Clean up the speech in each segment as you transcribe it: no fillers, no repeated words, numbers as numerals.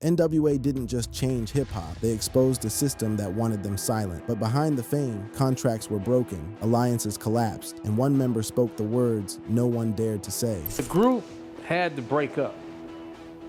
N.W.A didn't just change hip-hop, they exposed a system that wanted them silent. But behind the fame, contracts were broken, alliances collapsed, and one member spoke the words no one dared to say. The group had to break up,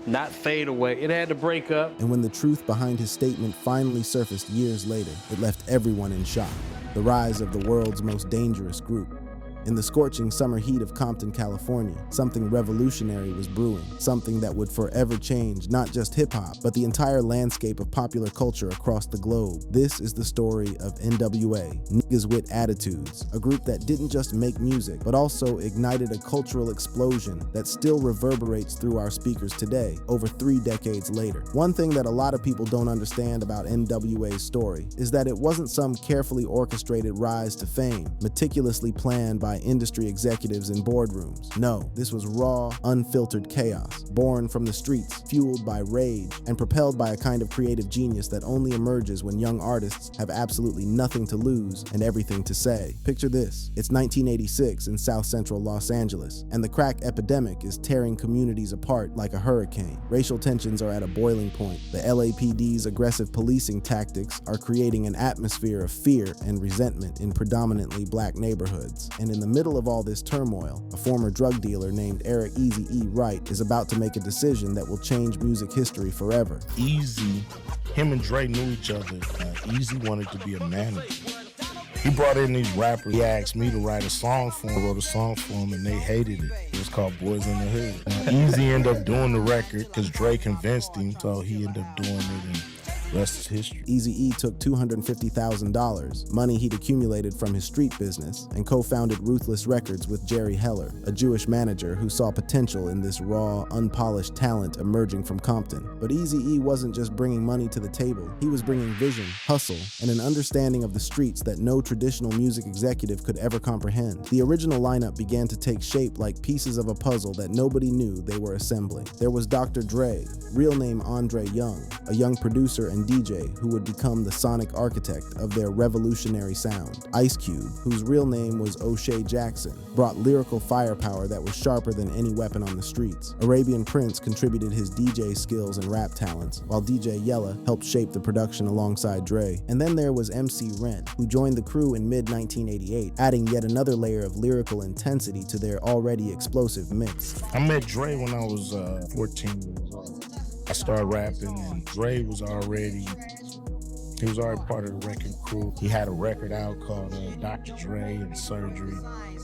not fade away. It had to break up. And when the truth behind his statement finally surfaced years later, it left everyone in shock. The rise of the world's most dangerous group. In the scorching summer heat of Compton, California, something revolutionary was brewing, something that would forever change not just hip-hop, but the entire landscape of popular culture across the globe. This is the story of N.W.A, Niggas with Attitudes, a group that didn't just make music, but also ignited a cultural explosion that still reverberates through our speakers today, over 3 decades later. One thing that a lot of people don't understand about N.W.A's story is that it wasn't some carefully orchestrated rise to fame, meticulously planned by industry executives in boardrooms. No, this was raw, unfiltered chaos, born from the streets, fueled by rage, and propelled by a kind of creative genius that only emerges when young artists have absolutely nothing to lose and everything to say. Picture this. It's 1986 in South Central Los Angeles, and the crack epidemic is tearing communities apart like a hurricane. Racial tensions are at a boiling point. The LAPD's aggressive policing tactics are creating an atmosphere of fear and resentment in predominantly black neighborhoods. And in the middle of all this turmoil, a former drug dealer named Eric Eazy-E Wright is about to make a decision that will change music history forever. Eazy, him and Dre knew each other. Eazy wanted to be a manager. He brought in these rappers. He asked me to write a song for him. I wrote a song for him and they hated it. It was called Boys in the Hood. Eazy ended up doing the record because Dre convinced him, so he ended up doing it. And rest is history. Eazy-E took $250,000, money he'd accumulated from his street business, and co-founded Ruthless Records with Jerry Heller, a Jewish manager who saw potential in this raw, unpolished talent emerging from Compton. But Eazy-E wasn't just bringing money to the table, he was bringing vision, hustle, and an understanding of the streets that no traditional music executive could ever comprehend. The original lineup began to take shape like pieces of a puzzle that nobody knew they were assembling. There was Dr. Dre, real name Andre Young, a young producer and DJ who would become the sonic architect of their revolutionary sound. Ice Cube, whose real name was O'Shea Jackson, brought lyrical firepower that was sharper than any weapon on the streets. Arabian Prince contributed his DJ skills and rap talents, while DJ Yella helped shape the production alongside Dre. And then there was MC Ren, who joined the crew in mid-1988, adding yet another layer of lyrical intensity to their already explosive mix. I met Dre when I was 14 years old. I started rapping and Dre was already part of the record crew. He had a record out called Dr. Dre and Surgery.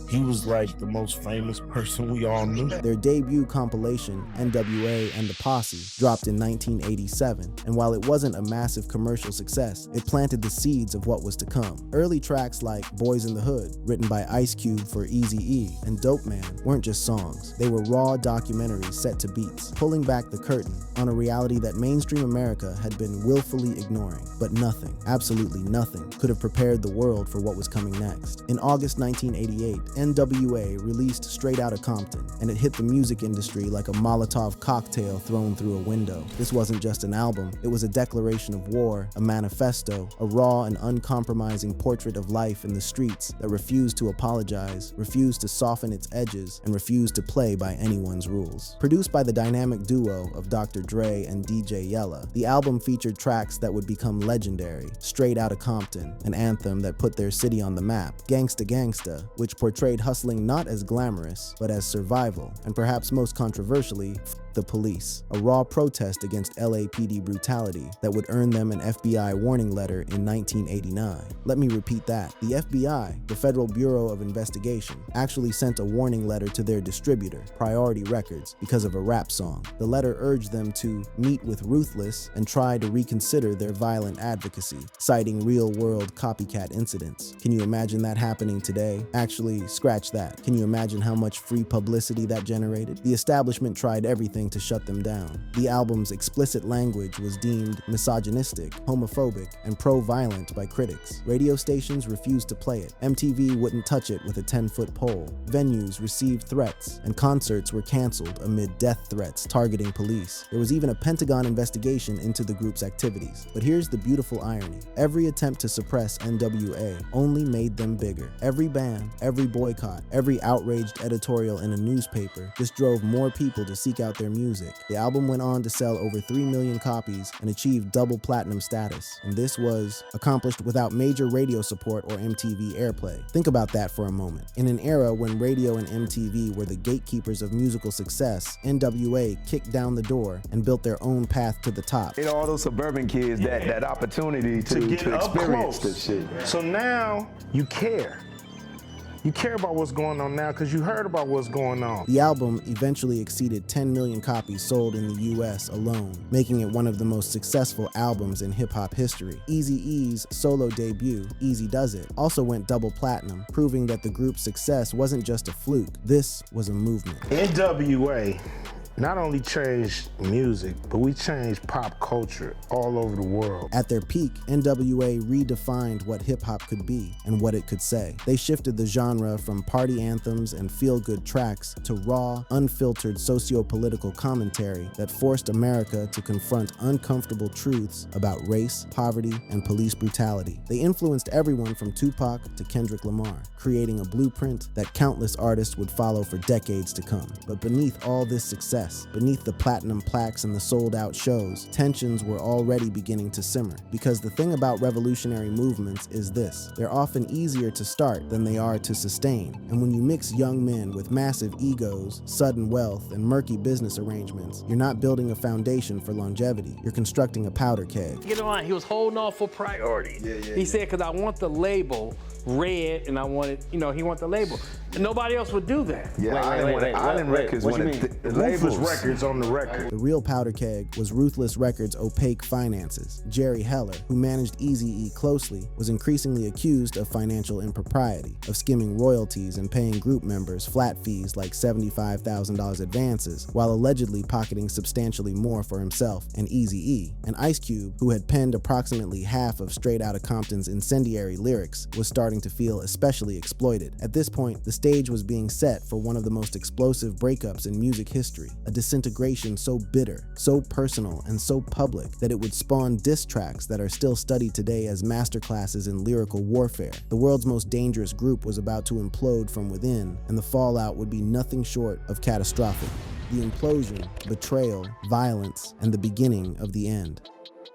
He was like the most famous person we all knew. Their debut compilation, N.W.A and the Posse, dropped in 1987, and while it wasn't a massive commercial success, it planted the seeds of what was to come. Early tracks like Boys in the Hood, written by Ice Cube for Eazy-E, and Dope Man weren't just songs. They were raw documentaries set to beats, pulling back the curtain on a reality that mainstream America had been willfully ignoring. But nothing, absolutely nothing, could have prepared the world for what was coming next. In August 1988, N.W.A released Straight Outta Compton, and it hit the music industry like a Molotov cocktail thrown through a window. This wasn't just an album, it was a declaration of war, a manifesto, a raw and uncompromising portrait of life in the streets that refused to apologize, refused to soften its edges, and refused to play by anyone's rules. Produced by the dynamic duo of Dr. Dre and DJ Yella, the album featured tracks that would become legendary. Straight Outta Compton, an anthem that put their city on the map. Gangsta Gangsta, which portrayed hustling not as glamorous, but as survival, and perhaps most controversially, the police, a raw protest against LAPD brutality that would earn them an FBI warning letter in 1989. Let me repeat that. The FBI, the Federal Bureau of Investigation, actually sent a warning letter to their distributor, Priority Records, because of a rap song. The letter urged them to meet with Ruthless and try to reconsider their violent advocacy, citing real-world copycat incidents. Can you imagine that happening today? Actually, scratch that. Can you imagine how much free publicity that generated? The establishment tried everything to shut them down. The album's explicit language was deemed misogynistic, homophobic, and pro-violent by critics. Radio stations refused to play it. MTV wouldn't touch it with a 10-foot pole. Venues received threats, and concerts were canceled amid death threats targeting police. There was even a Pentagon investigation into the group's activities. But here's the beautiful irony. Every attempt to suppress N.W.A only made them bigger. Every ban, every boycott, every outraged editorial in a newspaper just drove more people to seek out their music. The album went on to sell over 3 million copies and achieved double platinum status. And this was accomplished without major radio support or MTV airplay. Think about that for a moment. In an era when radio and MTV were the gatekeepers of musical success, N.W.A. kicked down the door and built their own path to the top. All those suburban kids that opportunity to experience this shit. So now you care. You care about what's going on now because you heard about what's going on. The album eventually exceeded 10 million copies sold in the US alone, making it one of the most successful albums in hip-hop history. Eazy-E's solo debut, Easy Does It, also went double platinum, proving that the group's success wasn't just a fluke. This was a movement. N.W.A. not only changed music, but we changed pop culture all over the world. At their peak, N.W.A. redefined what hip-hop could be and what it could say. They shifted the genre from party anthems and feel-good tracks to raw, unfiltered socio-political commentary that forced America to confront uncomfortable truths about race, poverty, and police brutality. They influenced everyone from Tupac to Kendrick Lamar, creating a blueprint that countless artists would follow for decades to come. But beneath all this success, beneath the platinum plaques and the sold-out shows, tensions were already beginning to simmer. Because the thing about revolutionary movements is this: they're often easier to start than they are to sustain. And when you mix young men with massive egos, sudden wealth, and murky business arrangements, you're not building a foundation for longevity. You're constructing a powder keg. Get in line. He was holding off for priority. He said, because I want the label red, and I wanted, he want the label. And nobody else would do that. Yeah, Island Records wanted the labels. Records on the record. The real powder keg was Ruthless Records' opaque finances. Jerry Heller, who managed Eazy-E closely, was increasingly accused of financial impropriety, of skimming royalties and paying group members flat fees like $75,000 advances, while allegedly pocketing substantially more for himself and Eazy-E. And Ice Cube, who had penned approximately half of Straight Outta Compton's incendiary lyrics, was starting to feel especially exploited. At this point, the stage was being set for one of the most explosive breakups in music history, a disintegration so bitter, so personal, and so public that it would spawn diss tracks that are still studied today as masterclasses in lyrical warfare. The world's most dangerous group was about to implode from within, and the fallout would be nothing short of catastrophic. The implosion, betrayal, violence, and the beginning of the end.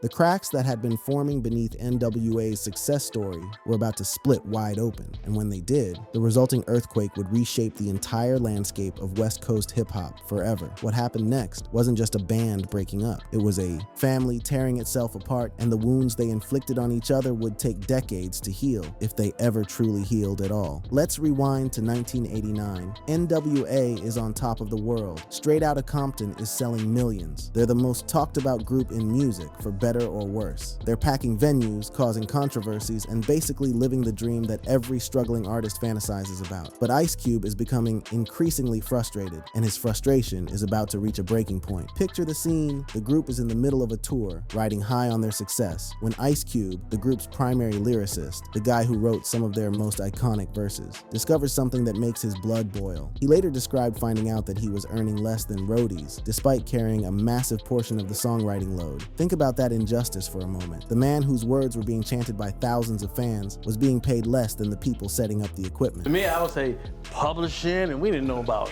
The cracks that had been forming beneath N.W.A.'s success story were about to split wide open, and when they did, the resulting earthquake would reshape the entire landscape of West Coast hip-hop forever. What happened next wasn't just a band breaking up. It was a family tearing itself apart, and the wounds they inflicted on each other would take decades to heal, if they ever truly healed at all. Let's rewind to 1989. N.W.A. is on top of the world. Straight Outta Compton is selling millions. They're the most talked about group in music, for better or worse. They're packing venues, causing controversies, and basically living the dream that every struggling artist fantasizes about. But Ice Cube is becoming increasingly frustrated, and his frustration is about to reach a breaking point. Picture the scene: the group is in the middle of a tour, riding high on their success, when Ice Cube, the group's primary lyricist, the guy who wrote some of their most iconic verses, discovers something that makes his blood boil. He later described finding out that he was earning less than roadies, despite carrying a massive portion of the songwriting load. Think about that injustice for a moment. The man whose words were being chanted by thousands of fans was being paid less than the people setting up the equipment. To me, I would say publishing, and we didn't know about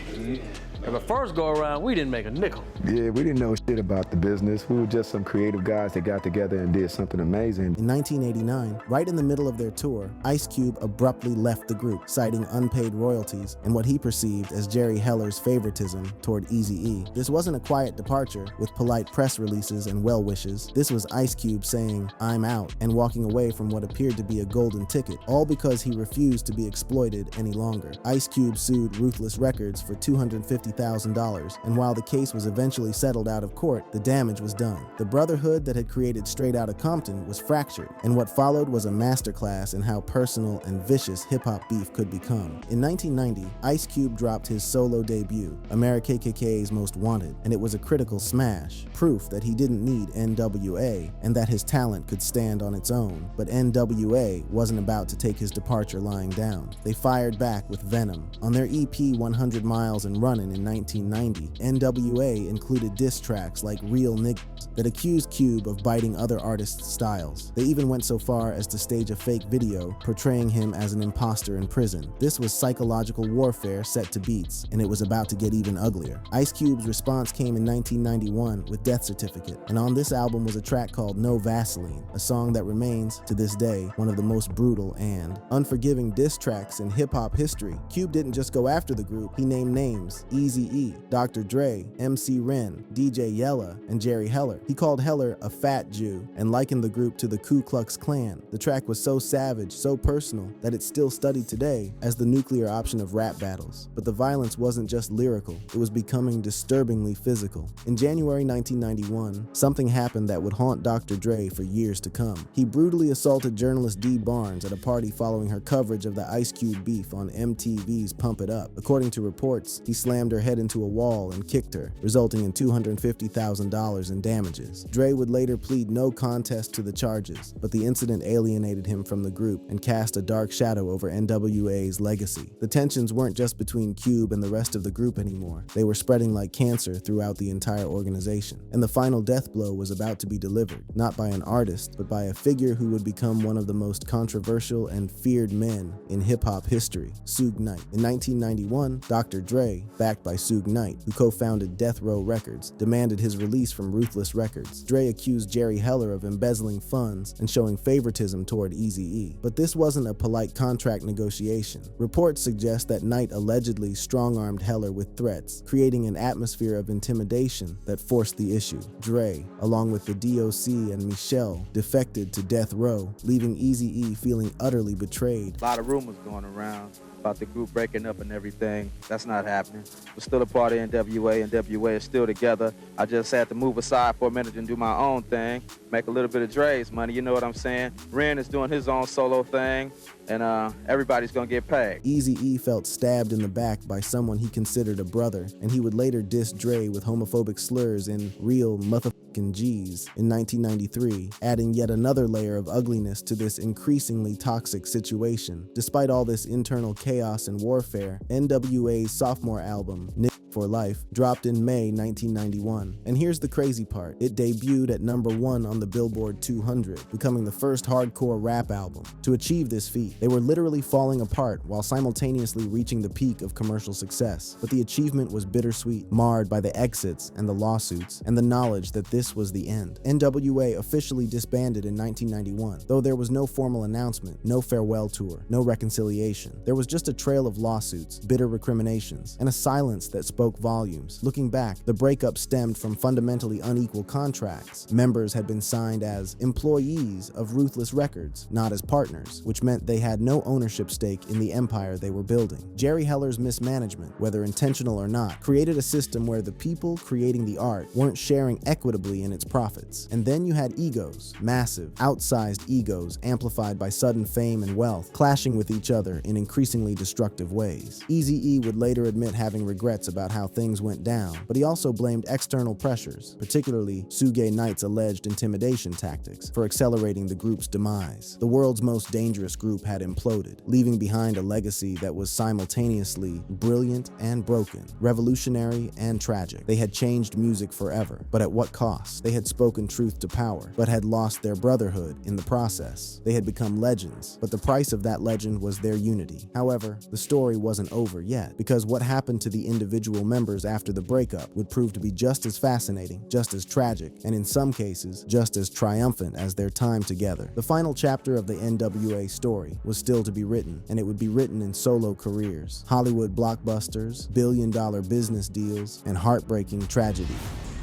the first go around, we didn't make a nickel. Yeah, we didn't know shit about the business. We were just some creative guys that got together and did something amazing. In 1989, right in the middle of their tour, Ice Cube abruptly left the group, citing unpaid royalties and what he perceived as Jerry Heller's favoritism toward Eazy-E. This wasn't a quiet departure with polite press releases and well wishes. This was Ice Cube saying, "I'm out," and walking away from what appeared to be a golden ticket, all because he refused to be exploited any longer. Ice Cube sued Ruthless Records for $250,000, and while the case was eventually settled out of court, the damage was done. The brotherhood that had created Straight Outta Compton was fractured, and what followed was a masterclass in how personal and vicious hip-hop beef could become. In 1990, Ice Cube dropped his solo debut, AmeriKKK's Most Wanted, and it was a critical smash, proof that he didn't need N.W.A. and that his talent could stand on its own. But N.W.A. wasn't about to take his departure lying down. They fired back with Venom. On their EP 100 Miles and Runnin' in in 1990, N.W.A. included diss tracks like Real Niggas that accused Cube of biting other artists' styles. They even went so far as to stage a fake video portraying him as an imposter in prison. This was psychological warfare set to beats, and it was about to get even uglier. Ice Cube's response came in 1991 with Death Certificate, and on this album was a track called No Vaseline, a song that remains, to this day, one of the most brutal and unforgiving diss tracks in hip-hop history. Cube didn't just go after the group, he named names: Eazy-E, Dr. Dre, MC Ren, DJ Yella, and Jerry Heller. He called Heller a fat Jew and likened the group to the Ku Klux Klan. The track was so savage, so personal, that it's still studied today as the nuclear option of rap battles. But the violence wasn't just lyrical, it was becoming disturbingly physical. In January 1991, something happened that would haunt Dr. Dre for years to come. He brutally assaulted journalist Dee Barnes at a party following her coverage of the Ice Cube beef on MTV's Pump It Up. According to reports, he slammed her head into a wall and kicked her, resulting in $250,000 in damages. Dre would later plead no contest to the charges, but the incident alienated him from the group and cast a dark shadow over N.W.A.'s legacy. The tensions weren't just between Cube and the rest of the group anymore. They were spreading like cancer throughout the entire organization. And the final death blow was about to be delivered, not by an artist, but by a figure who would become one of the most controversial and feared men in hip-hop history, Suge Knight. In 1991, Dr. Dre, backed by Suge Knight, who co-founded Death Row Records, demanded his release from Ruthless Records. Dre accused Jerry Heller of embezzling funds and showing favoritism toward Eazy-E. But this wasn't a polite contract negotiation. Reports suggest that Knight allegedly strong-armed Heller with threats, creating an atmosphere of intimidation that forced the issue. Dre, along with the DOC and Michelle, defected to Death Row, leaving Eazy-E feeling utterly betrayed. A lot of rumors going around about the group breaking up and everything. That's not happening. We're still a part of N.W.A. N.W.A. is still together. I just had to move aside for a minute and do my own thing, make a little bit of Dre's money, you know what I'm saying? Ren is doing his own solo thing, and everybody's gonna get paid. Eazy-E felt stabbed in the back by someone he considered a brother, and he would later diss Dre with homophobic slurs in Real Motherfucking G's in 1993, adding yet another layer of ugliness to this increasingly toxic situation. Despite all this internal chaos and warfare, N.W.A.'s sophomore album, for Life, dropped in May 1991. And here's the crazy part. It debuted at #1 on the Billboard 200, becoming the first hardcore rap album. To achieve this feat, they were literally falling apart while simultaneously reaching the peak of commercial success. But the achievement was bittersweet, marred by the exits and the lawsuits, and the knowledge that this was the end. N.W.A. officially disbanded in 1991, though there was no formal announcement, no farewell tour, no reconciliation. There was just a trail of lawsuits, bitter recriminations, and a silence that spoke volumes. Looking back, the breakup stemmed from fundamentally unequal contracts. Members had been signed as employees of Ruthless Records, not as partners, which meant they had no ownership stake in the empire they were building. Jerry Heller's mismanagement, whether intentional or not, created a system where the people creating the art weren't sharing equitably in its profits. And then you had egos, massive, outsized egos amplified by sudden fame and wealth, clashing with each other in increasingly destructive ways. Eazy-E would later admit having regrets about how things went down, but he also blamed external pressures, particularly Suge Knight's alleged intimidation tactics, for accelerating the group's demise. The world's most dangerous group had imploded, leaving behind a legacy that was simultaneously brilliant and broken, revolutionary and tragic. They had changed music forever, but at what cost? They had spoken truth to power, but had lost their brotherhood in the process. They had become legends, but the price of that legend was their unity. However, the story wasn't over yet, because what happened to the individual members after the breakup would prove to be just as fascinating, just as tragic, and in some cases, just as triumphant as their time together. The final chapter of the N.W.A. story was still to be written, and it would be written in solo careers, Hollywood blockbusters, billion-dollar business deals, and heartbreaking tragedy.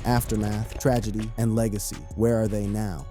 Aftermath, tragedy, and legacy. Where are they now?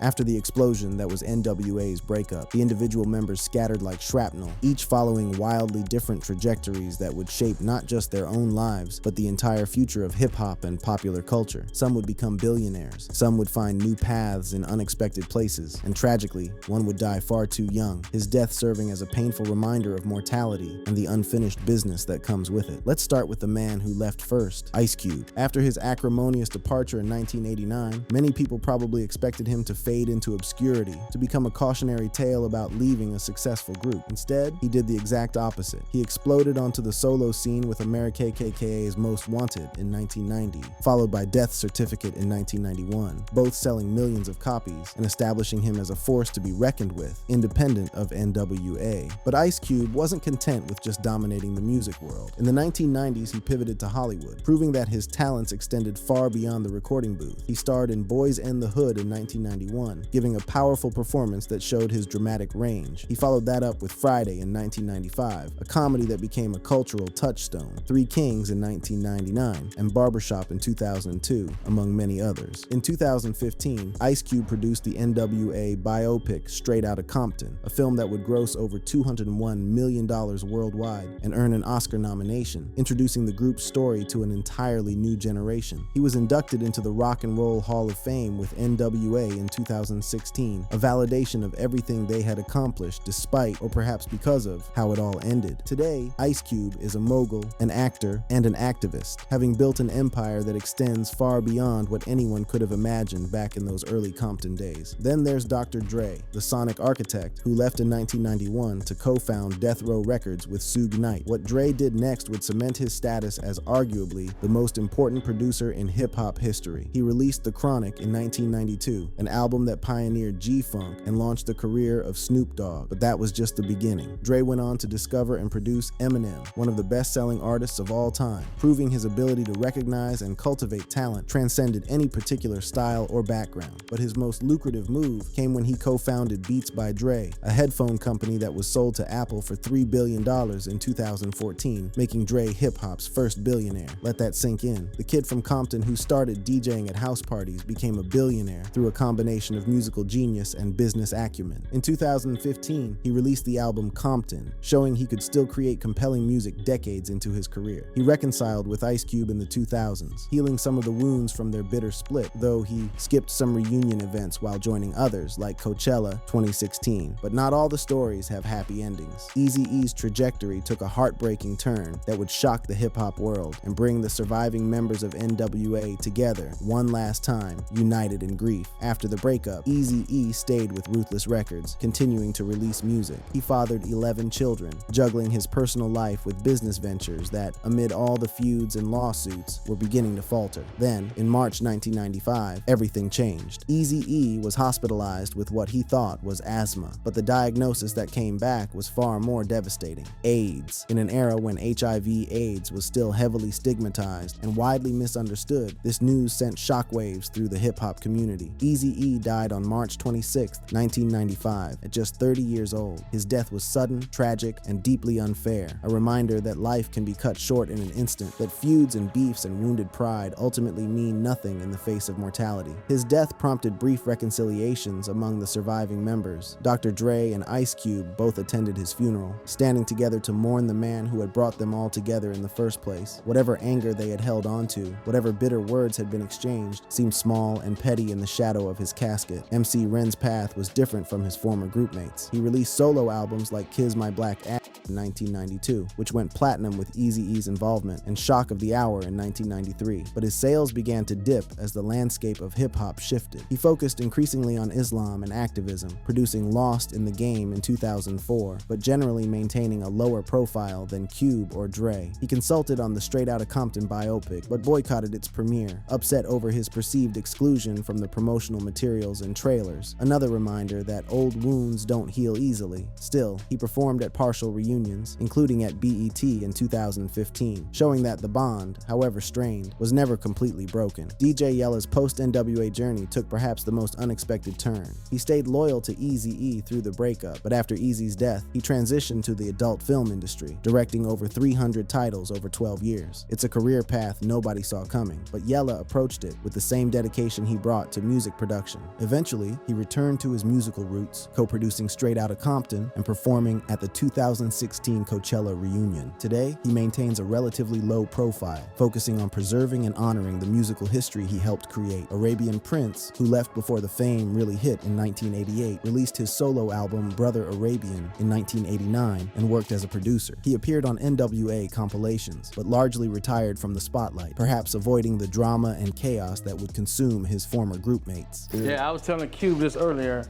After the explosion that was N.W.A.'s breakup, the individual members scattered like shrapnel, each following wildly different trajectories that would shape not just their own lives, but the entire future of hip-hop and popular culture. Some would become billionaires, some would find new paths in unexpected places, and tragically, one would die far too young, his death serving as a painful reminder of mortality and the unfinished business that comes with it. Let's start with the man who left first, Ice Cube. After his acrimonious departure in 1989, many people probably expected him to fade into obscurity, to become a cautionary tale about leaving a successful group. Instead, he did the exact opposite. He exploded onto the solo scene with America KKK's Most Wanted in 1990, followed by Death Certificate in 1991, both selling millions of copies and establishing him as a force to be reckoned with, independent of N.W.A. But Ice Cube wasn't content with just dominating the music world. In the 1990s, he pivoted to Hollywood, proving that his talents extended far beyond the recording booth. He starred in Boys and the Hood in 1991, giving a powerful performance that showed his dramatic range. He followed that up with Friday in 1995, a comedy that became a cultural touchstone, Three Kings in 1999, and Barbershop in 2002, among many others. In 2015, Ice Cube produced the N.W.A biopic Straight Outta Compton, a film that would gross over $201 million worldwide and earn an Oscar nomination, introducing the group's story to an entirely new generation. He was inducted into the Rock and Roll Hall of Fame with N.W.A in 2016, a validation of everything they had accomplished despite, or perhaps because of, how it all ended. Today, Ice Cube is a mogul, an actor, and an activist, having built an empire that extends far beyond what anyone could have imagined back in those early Compton days. Then there's Dr. Dre, the sonic architect, who left in 1991 to co-found Death Row Records with Suge Knight. What Dre did next would cement his status as arguably the most important producer in hip-hop history. He released The Chronic in 1992, an album that pioneered G-Funk and launched the career of Snoop Dogg, but that was just the beginning. Dre went on to discover and produce Eminem, one of the best-selling artists of all time, proving his ability to recognize and cultivate talent transcended any particular style or background. But his most lucrative move came when he co-founded Beats by Dre, a headphone company that was sold to Apple for $3 billion in 2014, making Dre hip-hop's first billionaire. Let that sink in. The kid from Compton who started DJing at house parties became a billionaire through a combination of musical genius and business acumen. In 2015, he released the album Compton, showing he could still create compelling music decades into his career. He reconciled with Ice Cube in the 2000s, healing some of the wounds from their bitter split, though he skipped some reunion events while joining others like Coachella 2016. But not all the stories have happy endings. Eazy-E's trajectory took a heartbreaking turn that would shock the hip-hop world and bring the surviving members of N.W.A together one last time, united in grief. After the breakup, Eazy-E stayed with Ruthless Records, continuing to release music. He fathered 11 children, juggling his personal life with business ventures that, amid all the feuds and lawsuits, were beginning to falter. Then, in March 1995, everything changed. Eazy-E was hospitalized with what he thought was asthma, but the diagnosis that came back was far more devastating: AIDS. In an era when HIV/AIDS was still heavily stigmatized and widely misunderstood, this news sent shockwaves through the hip-hop community. Eazy-E died on March 26, 1995, at just 30 years old. His death was sudden, tragic, and deeply unfair, a reminder that life can be cut short in an instant, that feuds and beefs and wounded pride ultimately mean nothing in the face of mortality. His death prompted brief reconciliations among the surviving members. Dr. Dre and Ice Cube both attended his funeral, standing together to mourn the man who had brought them all together in the first place. Whatever anger they had held onto, whatever bitter words had been exchanged, seemed small and petty in the shadow of his casket. MC Ren's path was different from his former groupmates. He released solo albums like Kiss My Black Ass in 1992, which went platinum with Eazy-E's involvement, and Shock of the Hour in 1993. But his sales began to dip as the landscape of hip-hop shifted. He focused increasingly on Islam and activism, producing Lost in the Game in 2004, but generally maintaining a lower profile than Cube or Dre. He consulted on the Straight Outta Compton biopic, but boycotted its premiere, upset over his perceived exclusion from the promotional materials and trailers. Another reminder that old wounds don't heal easily. Still, he performed at partial reunions, including at BET in 2015, showing that the bond, however strained, was never completely broken. DJ Yella's post-N.W.A journey took perhaps the most unexpected turn. He stayed loyal to Eazy-E through the breakup, but after Eazy's death, he transitioned to the adult film industry, directing over 300 titles over 12 years. It's a career path nobody saw coming, but Yella approached it with the same dedication he brought to music production. Eventually, he returned to his musical roots, co-producing Straight Outta Compton and performing at the 2016 2016 Coachella reunion. Today, he maintains a relatively low profile, focusing on preserving and honoring the musical history he helped create. Arabian Prince, who left before the fame really hit in 1988, released his solo album Brother Arabian in 1989 and worked as a producer. He appeared on N.W.A compilations, but largely retired from the spotlight, perhaps avoiding the drama and chaos that would consume his former group mates. Yeah, I was telling Cube this earlier.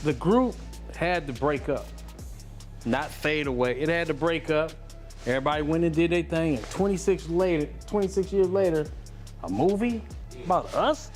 The group had to break up, not fade away. It had to break up. Everybody went and did their thing, and 26 years later, a movie about us?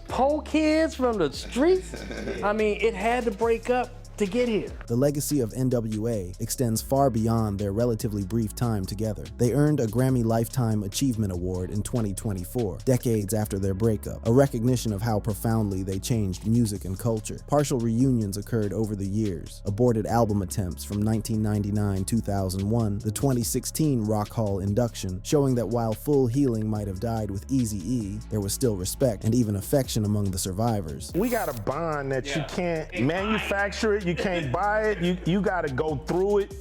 Poor kids from the streets? I mean, it had to break up to get here. The legacy of N.W.A extends far beyond their relatively brief time together. They earned a Grammy Lifetime Achievement Award in 2024, decades after their breakup, a recognition of how profoundly they changed music and culture. Partial reunions occurred over the years, aborted album attempts from 1999-2001, the 2016 Rock Hall induction, showing that while full healing might have died with Eazy-E, there was still respect and even affection among the survivors. We got a bond that you can't manufacture it, you can't buy it, you got to go through it.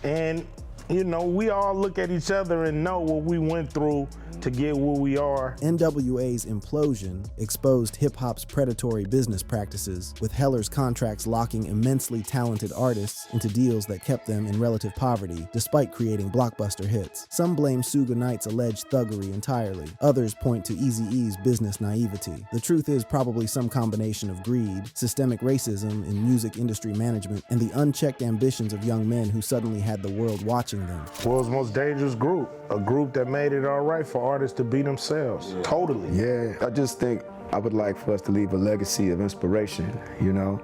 And you know, we all look at each other and know what we went through to get where we are. N.W.A.'s Implosion exposed hip-hop's predatory business practices, with Heller's contracts locking immensely talented artists into deals that kept them in relative poverty, despite creating blockbuster hits. Some blame Suge Knight's alleged thuggery entirely. Others point to Eazy-E's business naivety. The truth is probably some combination of greed, systemic racism in music industry management, and the unchecked ambitions of young men who suddenly had the world watching them. World's most dangerous group, a group that made it all right for artists to be themselves. Totally. Yeah, I just think I would like for us to leave a legacy of inspiration, you know,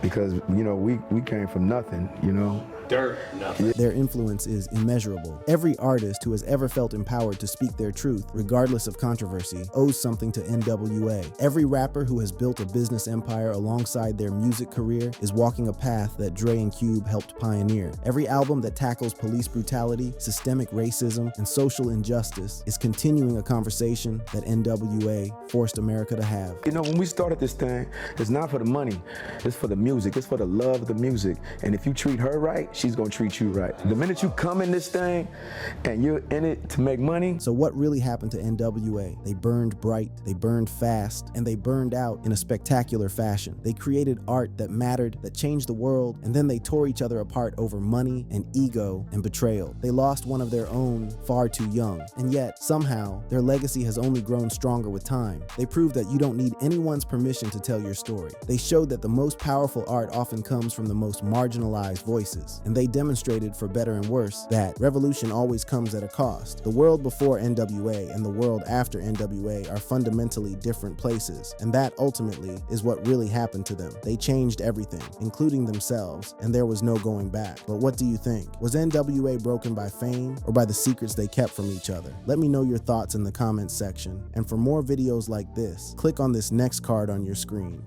because, you know, we came from nothing, you know. Dirt, nothing. Their influence is immeasurable. Every artist who has ever felt empowered to speak their truth, regardless of controversy, owes something to N.W.A. Every rapper who has built a business empire alongside their music career is walking a path that Dre and Cube helped pioneer. Every album that tackles police brutality, systemic racism, and social injustice is continuing a conversation that N.W.A. forced America to have. You know, when we started this thing, it's not for the money, it's for the music, it's for the love of the music. And if you treat her right, she's gonna treat you right. The minute you come in this thing and you're in it to make money. So what really happened to N.W.A? They burned bright, they burned fast, and they burned out in a spectacular fashion. They created art that mattered, that changed the world, and then they tore each other apart over money and ego and betrayal. They lost one of their own far too young, and yet, somehow, their legacy has only grown stronger with time. They proved that you don't need anyone's permission to tell your story. They showed that the most powerful art often comes from the most marginalized voices. And they demonstrated, for better and worse, that revolution always comes at a cost. The world before N.W.A. and the world after N.W.A. are fundamentally different places, and that ultimately is what really happened to them. They changed everything, including themselves, and there was no going back. But what do you think? Was N.W.A. broken by fame or by the secrets they kept from each other? Let me know your thoughts in the comments section, and for more videos like this, click on this next card on your screen.